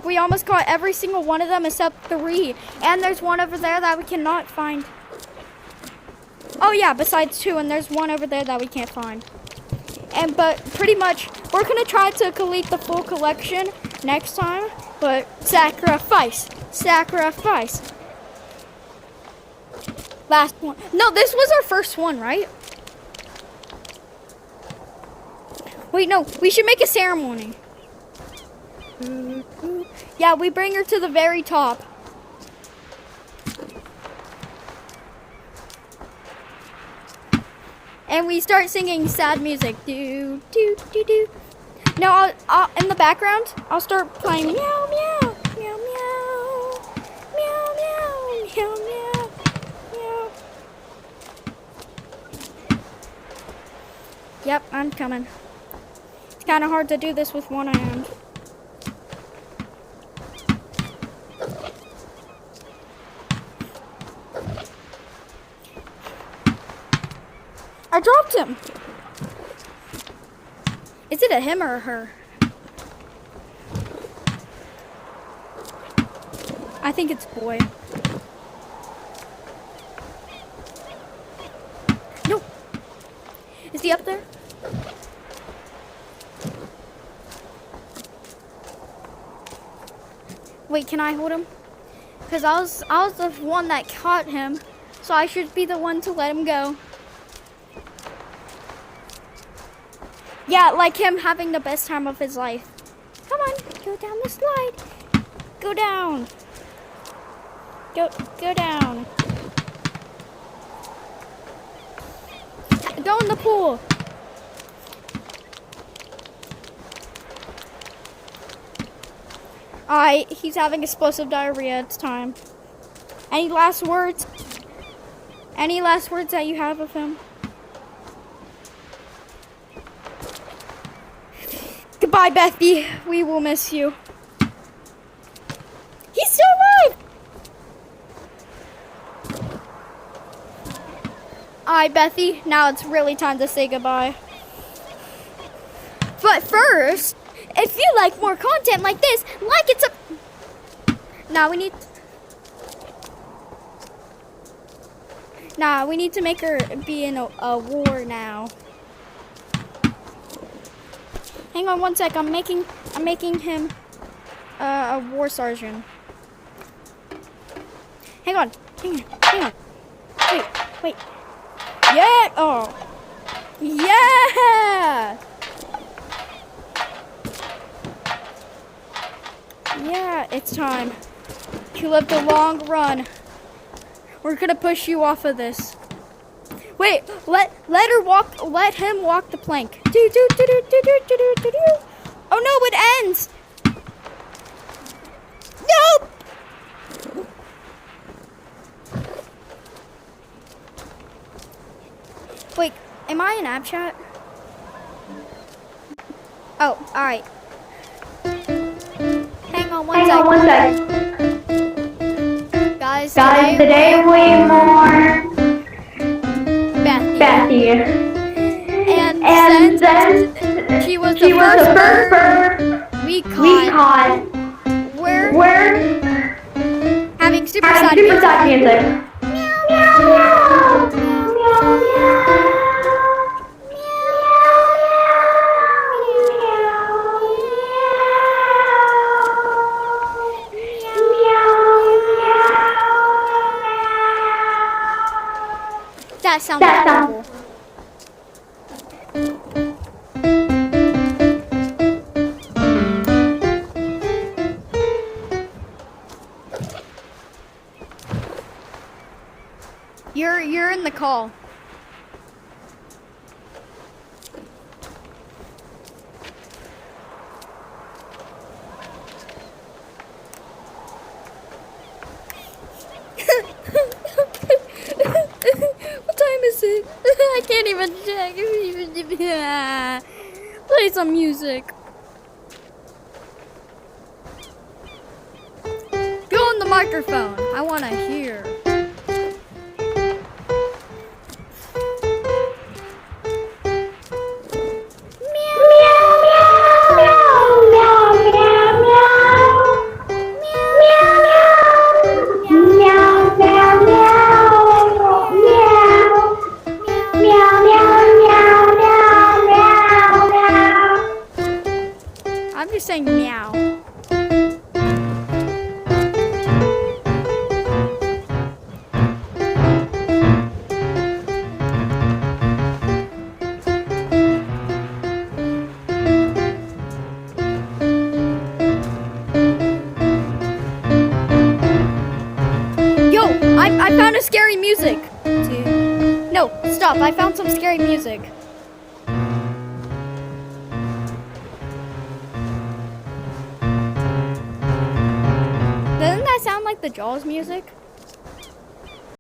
We almost caught every single one of them except 3. And there's one over there that we cannot find. Oh yeah, besides 2, and there's one over there that we can't find. But pretty much, we're gonna try to collect the full collection next time. But sacrifice. Last one. No, this was our first one, right? Wait, no, we should make a ceremony. Yeah, we bring her to the very top. And we start singing sad music. Do, do, do, do. No, in the background, I'll start playing meow, meow, meow, meow, meow, meow, meow, meow, meow. Yep, I'm coming. It's kind of hard to do this with one hand. I dropped him. Is it a him or a her? I think it's boy. No. Is he up there? Wait, can I hold him? Because I was the one that caught him, so I should be the one to let him go. Yeah, like him having the best time of his life. Come on, go down the slide. Go down. Go down. Go in the pool. Alright, he's having explosive diarrhea. It's time. Any last words? Any last words that you have of him? Goodbye, Bethy. We will miss you. He's still alive! Alright, Bethy. Now it's really time to say goodbye. But first, if you like more content like this, like it. Now we need. Nah, we need to make her be in a war now. Hang on one sec. I'm making him a war sergeant. Hang on. Wait. Yeah. Oh. Yeah. Yeah, it's time. You lived a long run. We're gonna push you off of this. Wait, let him walk the plank. Oh no, it ends. Nope. Wait, am I in app chat? Oh, alright. Hang on one sec. Guys, today we more Bethy. And since she was the first bird we caught, we're having super sad music. Meow, meow, meow, meow, That sounds horrible. You're in the call. What time is it? I can't even check. Play some music. Go on the microphone. I want to hear. probably saying meow. Yo, I found a scary music. No, stop. I found some scary music. Doesn't that sound like the Jaws music?